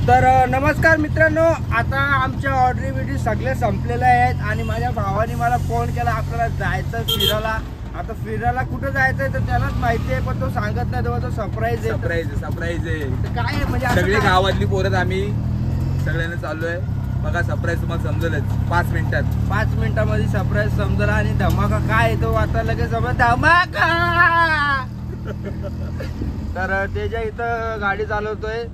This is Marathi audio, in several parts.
तर नमस्कार मित्रांनो, आता आमच्या ऑर्डरी बिडी सगळे संपलेले आहेत आणि माझ्या भावाने मला फोन केला आपल्याला जायचं फिरायला. आता फिरायला कुठं जायचंय तर त्यालाच माहिती आहे, पण तो सांगत नाही. तेव्हा तो सरप्राईज आहे. सरप्राईज आहे. काय आहे म्हणजे सगळी गावातली पोरं आम्ही सगळ्यांना चाललोय. बघा सरप्राईज तुम्हाला समजेलच 5 मिनिटात. 5 मिनिटामध्ये सरप्राईज समजला. आणि धमाका काय आहे तो आता लगेच समज. धमाका तर त्याच्या इथं गाडी चालवतोय.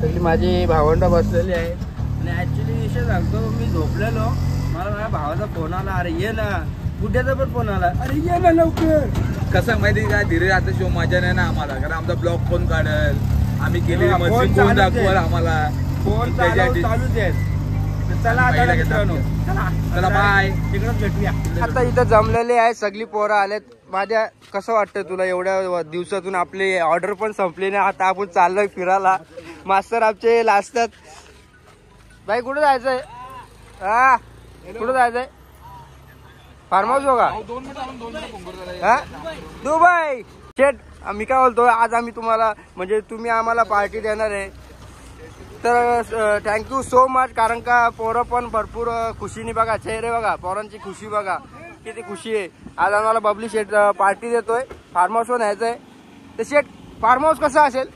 सगळी माझी भावंड बसलेली आहे. आणि ऍक्च्युली विषय सांगतो, मी झोपलेलो, मला माझ्या भावाचा फोन आला. अरे ये ना. कुठेचा पण फोन आला, अरे ये ना लवकर. कसं माहिती का, धीरे आता शो मजा नाही ना आम्हाला, कारण आमचा ब्लॉग कोण काढेल, आम्ही केलेली मस्ती कोण दाखवल आम्हाला. फोन चालूच आहे. चला आता मित्रांनो, चला बाय, तिकडच भेटूया. आता इथं जमलेले आहे, सगळी पोरं आलेत. माझ्या कसं वाटतं तुला, एवढ्या दिवसातून आपली ऑर्डर पण संपली नाही, आता आपण चाललोय फिरायला. मास्तर आमचे लाजतात. बाई कुठं जायचंय? हा कुठं जायचंय? फार्म हाऊस बघा. दुबई शेट. मी काय बोलतो, आज आम्ही तुम्हाला म्हणजे तुम्ही आम्हाला पार्टी देणार आहे. तर थँक्यू सो मच. कारण का पोरं पण भरपूर खुशीने बघा, चेहरे बघा, पोरांची खुशी बघा किती खुशी आहे. आज आम्हाला बबली शेट पार्टी देतोय. फार्म हाऊसवर न्यायचंय. तर शेट फार्म हाऊस कसं असेल?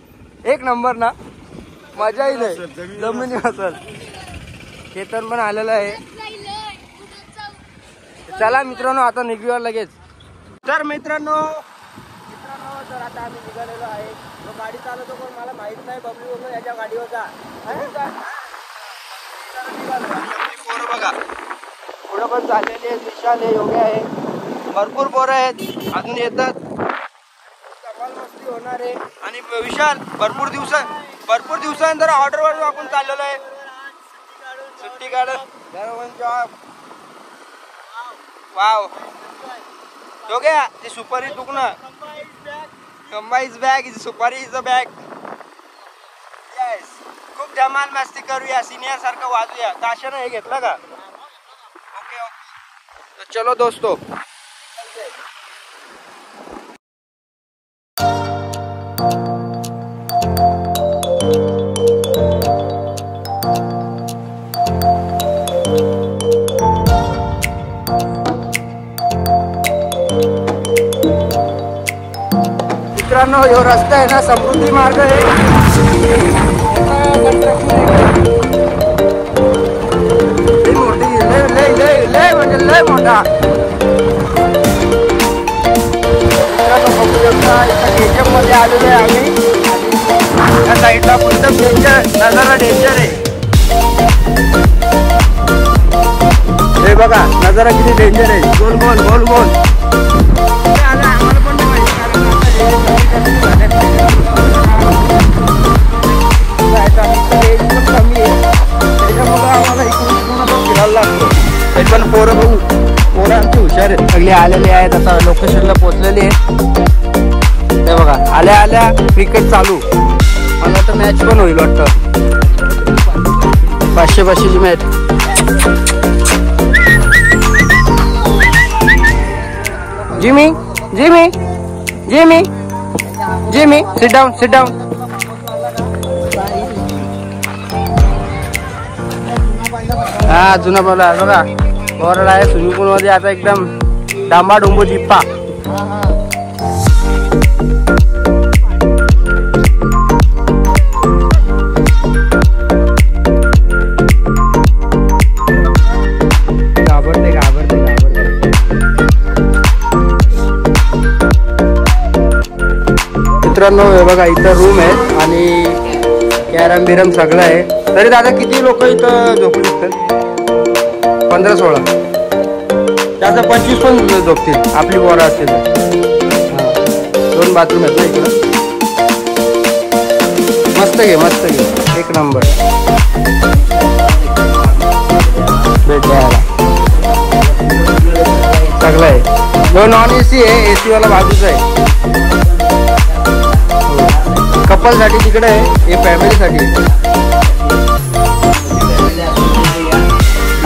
एक नंबर ना, मजा येईल. जमिनी असेल. केतन पण आलेलं आहे. चला मित्रांनो, आता निघूया लगेच. तर मित्रांनो तर आता आम्ही निघालेलो आहे. तो गाडी चालवतो पण मला माहित नाही. बबली बोललो याच्या गाडीवर जा. पोरं बघा पुढं पण चाललेले आहेत. विशाल आहे, योग्य आहे, भरपूर पोरं आहेत. अजून येतात. कमाल मस्ती होणार आहे. आणि विशाल भरपूर दिवसानंतर ऑर्डरवर आपण चाललेलो आहे. सुट्टी काढत जॉब. वाव योग्य ती सुपारी तुक ना. कंबा इज बॅग, इज सुपारी इज अ बॅग. येस, खूप धमाल मस्ती करूया, सिनियर सारखं वाजूया. दाशानं हे घेतलं का? ओके ओके, तो चलो दोस्तों. मित्रांनो, यो रस्ता आहे ना, समृद्धी मार्ग आहे. मोठी लय म्हणजे लय मोठा. डेंजर मध्ये आलेलो आहे आम्ही. त्या साईडला एकदम डेंजर नजारा, डेंजर आहे. हे बघा नजारा किती डेंजर आहे. गोल गोल गोल गोल. आम्हाला पण नाही कमी आहे, त्याच्यामुळे आम्हाला इकडून फिरायला लागतो. ते पण पोरं आमची हुशार आहेत. सगळे आलेले आहेत. आता लोकेशनला पोहोचलेले आहेत. ते बघा आल्या आल्या क्रिकेट चालू. मला तर मॅच पण होईल वाटतं. 500-500ची match. Jimmy Jimmy Jimmy Jimmy sit down, sit down. हा जुना बोला बघा, बोर्ड आहे स्विमिंग पूल मध्ये. आता एकदम डांबा डोंबो जिप्पा. मित्रांनो हे बघा, इथं रूम आहे आणि कॅरम बिरम सगळं आहे. तरी दादा किती लोक इथं झोपू शकतात? 15-16. त्याचा 25 पण झोपतील आपली पोरं असतील. 2 बाथरूम आहेत ना इकडं. मस्त घे, मस्त घे, एक नंबर. बेड द्यायला सगळं आहे. जो नॉन AC आहे, AC वाला बाजूचा आहे. कपल साठी तिकडे आहे, हे फॅमिली साठी.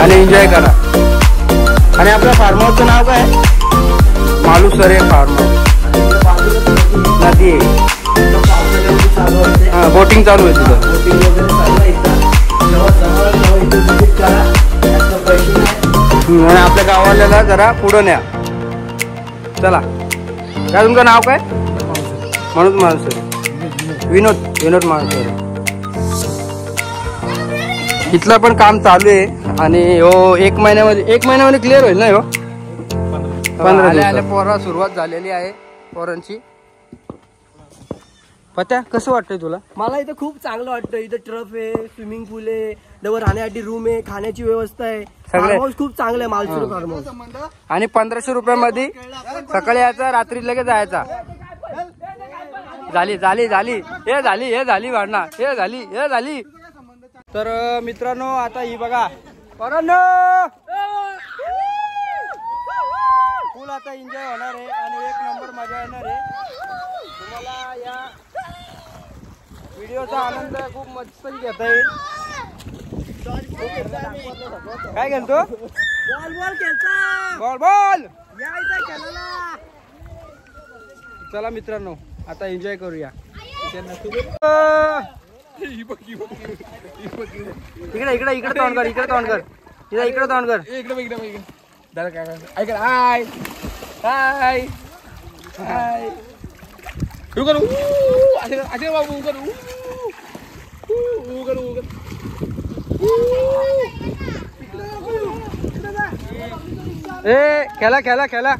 आणि एन्जॉय करा. आणि आपल्या फार्म हाऊसचं नाव काय? Malusare farm house. नदी आहे. बोटिंग चालू आहे तिथं. बोटिंग वगैरे चालू आहे इथं. जेव्हा जवळ तेव्हा इथे visit करा. जास्त पैसे नाही. आणि आपल्या गावाला जरा पुढं न्या. चला काय तुमचं नाव काय? मनोज मानसरे. विनोद मानसरे. इथलं पण काम चालू आहे आणि हो एक महिन्यामध्ये क्लिअर होईल ना हो. 15 आले पोरा सुरुवात झालेली आहे पोरांची. पत्या कसं वाटतंय तुला? मला इथं खूप चांगलं वाटतं. इथं ट्रफ आहे, स्विमिंग पूल आहे, जवळ राहण्यासाठी रूम आहे, खाण्याची व्यवस्था आहे. फार्म हाऊस खूप चांगलं आहे मालसुर फार्म हाऊस. आणि 1500 रुपयामध्ये सकाळी यायचा रात्री लगेच जायचा. झाली हे झाली वाढना हे झाली. तर मित्रांनो आता ही बघा पोरांनो फुल आता एन्जॉय होणार आहे आणि एक नंबर मजा येणार आहे. तुम्हाला या व्हिडिओचा आनंद खूप मस्त घेता येईल. काय खेळतो? बॉल चला मित्रांनो आता एन्जॉय करूया. इकडे तोंड कर इकडे तोंड कर. दादा काय ऐका हाय हाय हाय तू कर असे बाबू कर ए खेळा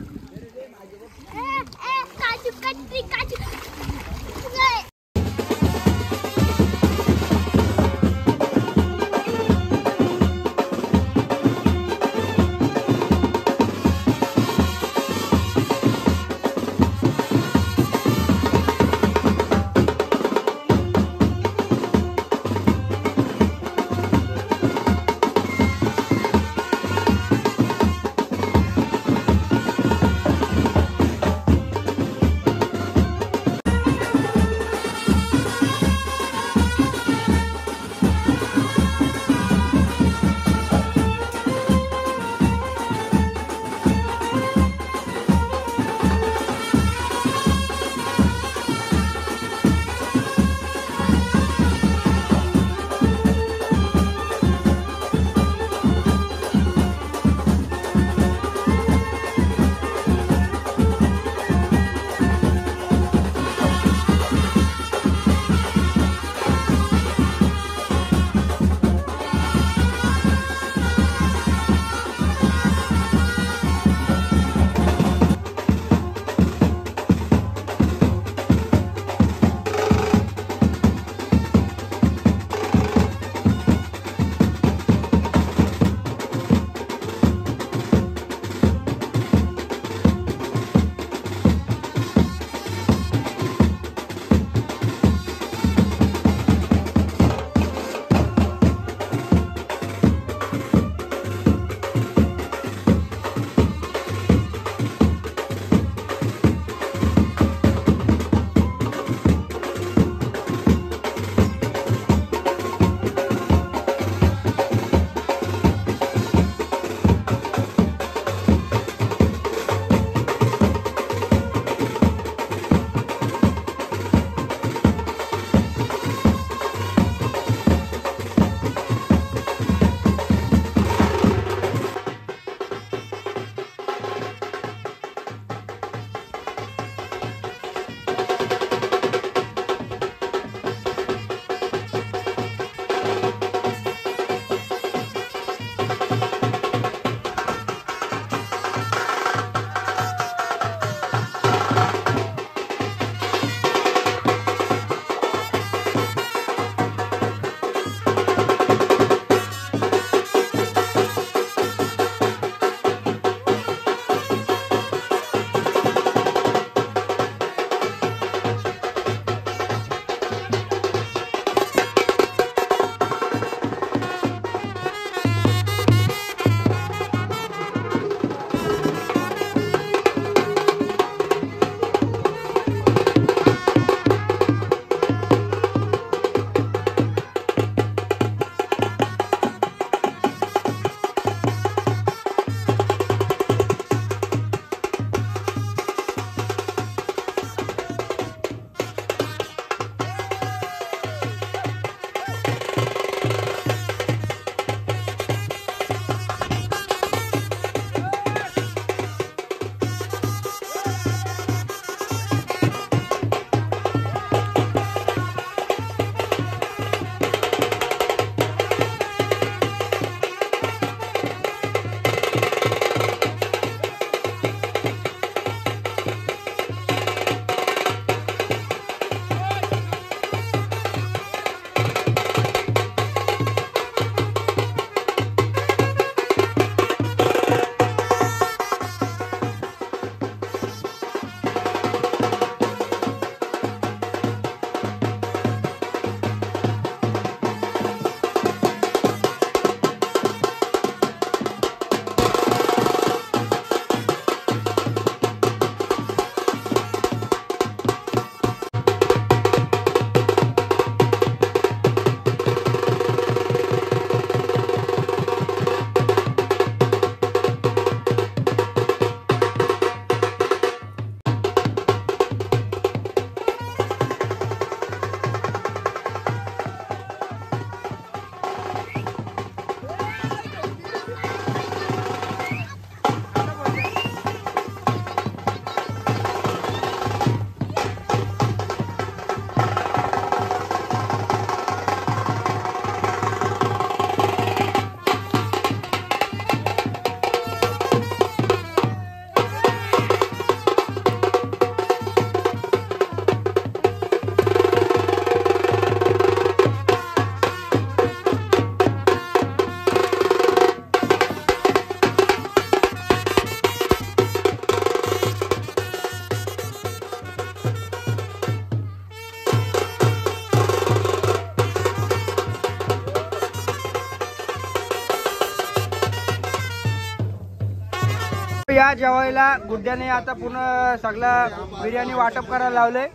या जेवायला गुड्ड्याने आता पूर्ण सगळा बिर्याणी वाटप करायला लावले.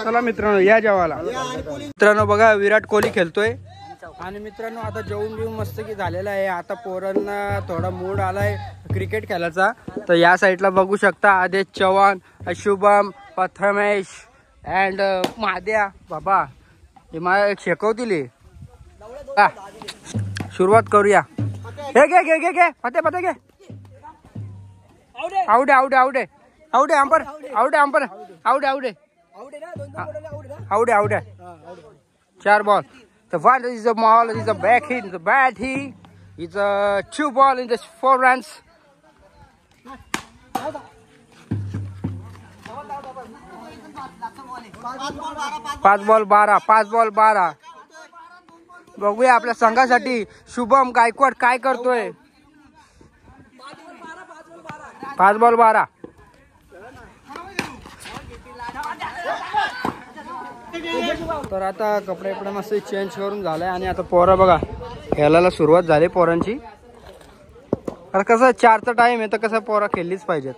चला मित्रांनो या जेवायला. मित्रांनो बघा विराट कोहली खेळतोय आणि मित्रांनो आता जेवून घेऊन मस्त की झालेला आहे. आता पोरांना थोडा मूड आलाय क्रिकेट खेळायचा. तर या साईडला बघू शकता आदेश चव्हाण, शुभम, प्रथमेश अँड महाद्या. बाबा हे मला शेकवतील. सुरुवात करूया. हे घे घे घे घे फते फते घे. आवडे आवडे आवडे आवडे umpire Awade umpire Awade Awade Awade Awade 4 ball. The one is the ball, is the back hit, the bat hit. It's a 2 ball in the 4 runs. 5 ball 12, 5 ball 12. बघूया आपल्या संघासाठी शुभम गायकवाड काय करतोय. 5 बॉल 12. तर आता कपडे मस्त चेंज करून झालाय आणि आता पोरं बघा खेळायला सुरुवात झाली पोरांची. आता कसं 4चा टाइम आहे तर कसं पोरं खेळलीच पाहिजेत.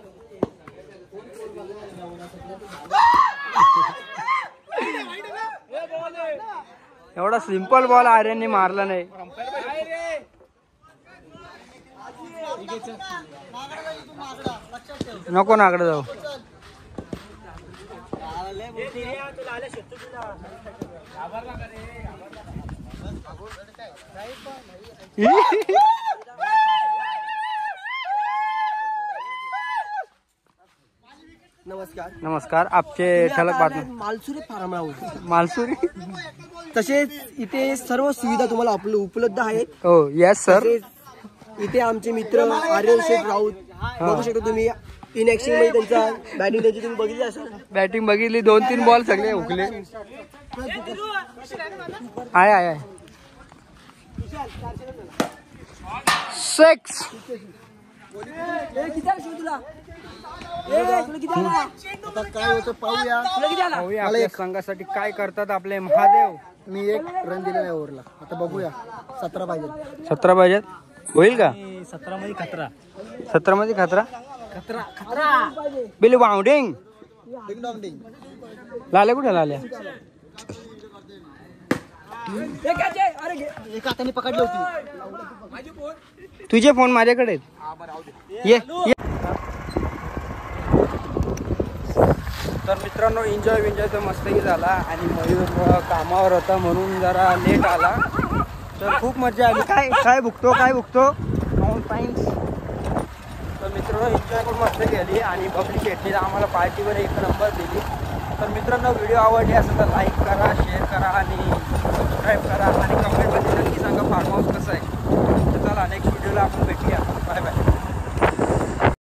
एवढा सिंपल बॉल आर्यनने मारला नाही. नको नाकडे जाऊ. नमस्कार. नमस्कार. आपचे ठळक बातमी. मालसुरी फार्म हाऊस. मालसुरी. तसेच इथे सर्व सुविधा तुम्हाला उपलब्ध आहेत. हो यस सर. इथे आमचे मित्र आर्यन शेठ राऊत बघू शकता तुम्ही. इन ऍक्शन मध्ये त्यांचा बॅटिंग त्यांची तुम्ही बघितली असेल. बॅटिंग बघितली. 2-3 बॉल सगळे हुकले. आहे आहे 6. काय होतं पाहूया. आपल्या संघासाठी काय करतात आपले महादेव. मी 1 रन दिलेला आहे ओव्हरला. आता बघूया 17 पाहिजे. 17 पाहिजेत. होईल का? 17 मध्ये खतरा. 17 मध्ये खतरा. खतरा बिल बाउंडिंग. लाल्या कुठे लाल्या. एक हाताने पकडली होती. तुझे फोन माझ्याकडे ये. तर मित्रांनो एन्जॉय तर मस्तही झाला आणि मयूर कामावर होता म्हणून जरा लेट आला. तर खूप मजा आली. काय काय भुकतो फाईन्स. तर मित्रांनो एन्जॉय पण मस्त केली आणि बबली शेट्टीला आम्हाला पार्टीवर 1 नंबर दिली. तर मित्रांनो व्हिडिओ आवडली असेल तर लाईक करा, शेअर करा आणि